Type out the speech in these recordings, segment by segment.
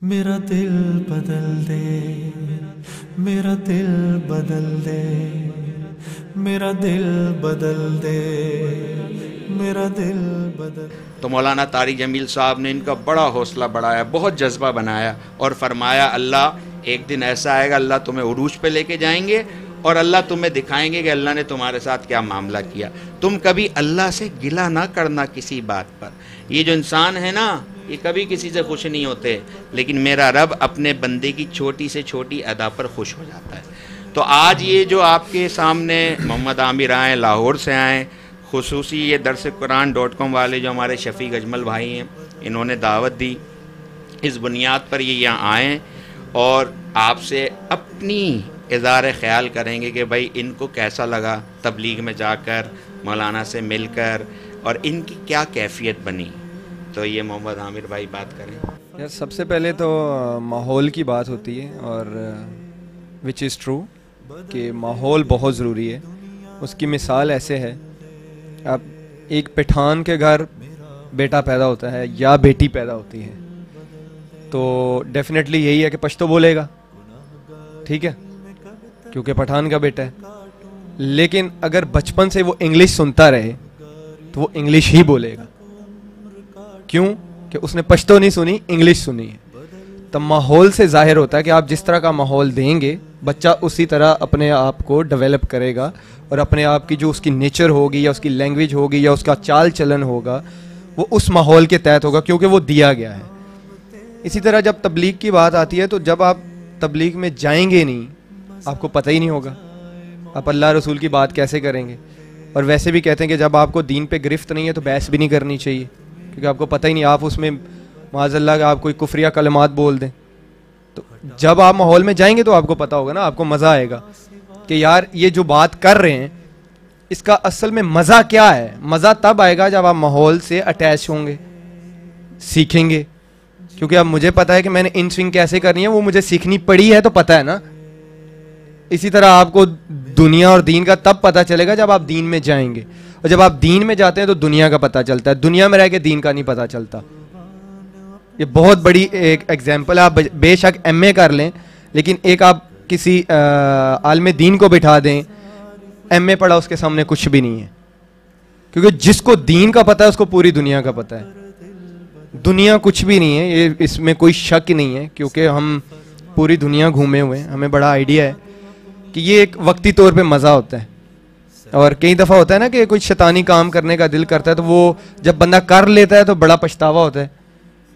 मेरा दिल बदल दे, मेरा दिल बदल दे, मेरा दिल बदल दे, मेरा दिल बदल। तो मौलाना तारी जमील साहब ने इनका बड़ा हौसला बढ़ाया, बहुत जज्बा बनाया और फरमाया अल्लाह एक दिन ऐसा आएगा, अल्लाह तुम्हें उरूज पे लेके जाएंगे और अल्लाह तुम्हें दिखाएंगे कि अल्लाह ने तुम्हारे साथ क्या मामला किया। तुम कभी अल्लाह से गिला ना करना किसी बात पर। ये जो इंसान है ना, ये कभी किसी से खुश नहीं होते, लेकिन मेरा रब अपने बंदे की छोटी से छोटी अदा पर खुश हो जाता है। तो आज ये जो आपके सामने मोहम्मद आमिर आए, लाहौर से आए, खुसूसी ये दरस-ए-कुरान.com वाले जो हमारे शफीक अजमल भाई हैं, इन्होंने दावत दी, इस बुनियाद पर ये यहाँ आएँ और आपसे अपनी इज़हार ख्याल करेंगे कि भाई इनको कैसा लगा तबलीग में जाकर, मौलाना से मिलकर, और इनकी क्या कैफियत बनी। तो ये मोहम्मद आमिर भाई बात करें। यार सबसे पहले तो माहौल की बात होती है, और विच इज़ ट्रू कि माहौल बहुत ज़रूरी है। उसकी मिसाल ऐसे है, अब एक पठान के घर बेटा पैदा होता है या बेटी पैदा होती है, तो डेफिनेटली यही है कि पश्तो बोलेगा, ठीक है, क्योंकि पठान का बेटा है। लेकिन अगर बचपन से वो इंग्लिश सुनता रहे तो वो इंग्लिश ही बोलेगा। क्यों? कि उसने पश्तो नहीं सुनी, इंग्लिश सुनी है। तब माहौल से जाहिर होता है कि आप जिस तरह का माहौल देंगे, बच्चा उसी तरह अपने आप को डेवलप करेगा और अपने आप की जो उसकी नेचर होगी या उसकी लैंग्वेज होगी या उसका चाल चलन होगा, वो उस माहौल के तहत होगा, क्योंकि वो दिया गया है। इसी तरह जब तबलीग की बात आती है, तो जब आप तबलीग में जाएंगे नहीं, आपको पता ही नहीं होगा आप अल्लाह रसूल की बात कैसे करेंगे। और वैसे भी कहते हैं कि जब आपको दीन पे गिरफ्त नहीं है तो बहस भी नहीं करनी चाहिए, क्योंकि आपको पता ही नहीं, आप उसमें माज़अल्लाह का आप कोई कुफ्रिया कलमात बोल दें। तो जब आप माहौल में जाएंगे तो आपको पता होगा ना, आपको मज़ा आएगा कि यार ये जो बात कर रहे हैं इसका असल में मज़ा क्या है। मज़ा तब आएगा जब आप माहौल से अटैच होंगे, सीखेंगे। क्योंकि अब मुझे पता है कि मैंने इन स्विंग कैसे करनी है, वो मुझे सीखनी पड़ी है तो पता है ना। इसी तरह आपको दुनिया और दीन का तब पता चलेगा जब आप दीन में जाएंगे, और जब आप दीन में जाते हैं तो दुनिया का पता चलता है। दुनिया में रह के दीन का नहीं पता चलता। ये बहुत बड़ी एक एग्जाम्पल है। आप बेशक एमए कर लें, लेकिन एक आप किसी आलम दीन को बिठा दें, एमए पढ़ा, उसके सामने कुछ भी नहीं है। क्योंकि जिसको दीन का पता है उसको पूरी दुनिया का पता है। दुनिया कुछ भी नहीं है, ये इसमें कोई शक नहीं है, क्योंकि हम पूरी दुनिया घूमे हुए हैं, हमें बड़ा आइडिया है कि ये एक वक्ती तौर पे मज़ा होता है। और कई दफ़ा होता है ना कि कोई शैतानी काम करने का दिल करता है, तो वो जब बंदा कर लेता है तो बड़ा पछतावा होता है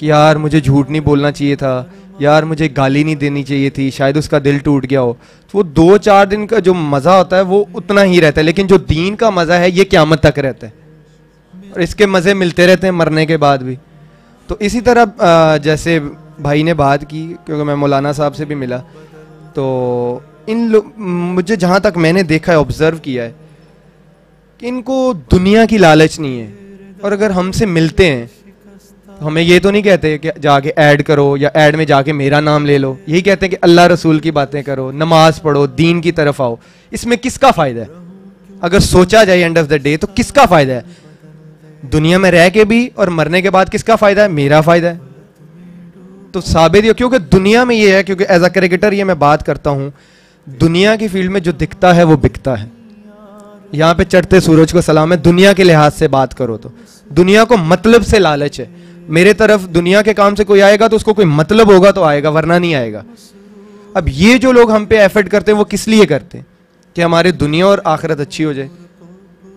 कि यार मुझे झूठ नहीं बोलना चाहिए था, यार मुझे गाली नहीं देनी चाहिए थी, शायद उसका दिल टूट गया हो। तो वो 2-4 दिन का जो मज़ा होता है वो उतना ही रहता है, लेकिन जो दीन का मज़ा है ये क़यामत तक रहता है, और इसके मज़े मिलते रहते हैं मरने के बाद भी। तो इसी तरह जैसे भाई ने बात की, क्योंकि मैं मौलाना साहब से भी मिला, तो मुझे जहाँ तक मैंने देखा है, ऑब्ज़र्व किया है कि इनको दुनिया की लालच नहीं है। और अगर हमसे मिलते हैं तो हमें ये तो नहीं कहते कि जाके ऐड करो या ऐड में जाके मेरा नाम ले लो। यही कहते हैं कि अल्लाह रसूल की बातें करो, नमाज पढ़ो, दीन की तरफ आओ। इसमें किसका फ़ायदा है? अगर सोचा जाए एंड ऑफ द डे, तो किसका फ़ायदा है? दुनिया में रह के भी और मरने के बाद किसका फ़ायदा है? मेरा फ़ायदा है। तो साबित है, क्योंकि दुनिया में ये है, क्योंकि एज अ क्रिकेटर ये मैं बात करता हूँ, दुनिया की फील्ड में जो दिखता है वो बिकता है। यहाँ पे चढ़ते सूरज को सलाम है। दुनिया के लिहाज से बात करो तो दुनिया को मतलब से लालच है। मेरे तरफ दुनिया के काम से कोई आएगा तो उसको कोई मतलब होगा तो आएगा, वरना नहीं आएगा। अब ये जो लोग हम पे एफर्ट करते हैं वो किस लिए करते हैं? कि हमारी दुनिया और आखिरत अच्छी हो जाए।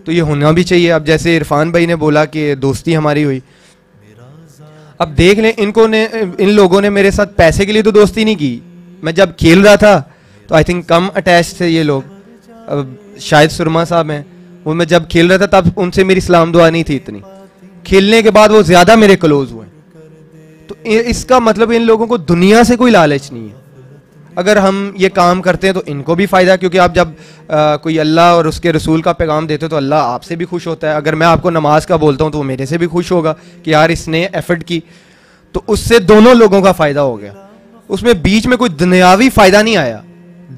तो ये होना भी चाहिए। अब जैसे इरफान भाई ने बोला कि दोस्ती हमारी हुई, अब देख लें, इन लोगों ने मेरे साथ पैसे के लिए तो दोस्ती नहीं की। मैं जब खेल रहा था तो आई थिंक कम अटैच थे ये लोग। अब शायद सुरमा साहब हैं, वो मैं जब खेल रहा था तब उनसे मेरी सलाम दुआ नहीं थी इतनी। खेलने के बाद वो ज्यादा मेरे क्लोज हुए। तो इसका मतलब इन लोगों को दुनिया से कोई लालच नहीं है। अगर हम ये काम करते हैं तो इनको भी फायदा, क्योंकि आप जब कोई अल्लाह और उसके रसूल का पैगाम देते हो तो अल्लाह आपसे भी खुश होता है। अगर मैं आपको नमाज का बोलता हूँ तो वो मेरे से भी खुश होगा कि यार इसने एफर्ट की, तो उससे दोनों लोगों का फायदा हो गया। उसमें बीच में कोई दुनियावी फायदा नहीं आया,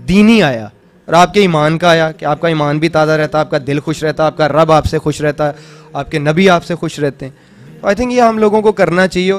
दीनी आया और आपके ईमान का आया कि आपका ईमान भी ताज़ा रहता, आपका दिल खुश रहता, आपका रब आपसे खुश रहता, आपके नबी आपसे खुश रहते हैं। तो आई थिंक ये हम लोगों को करना चाहिए।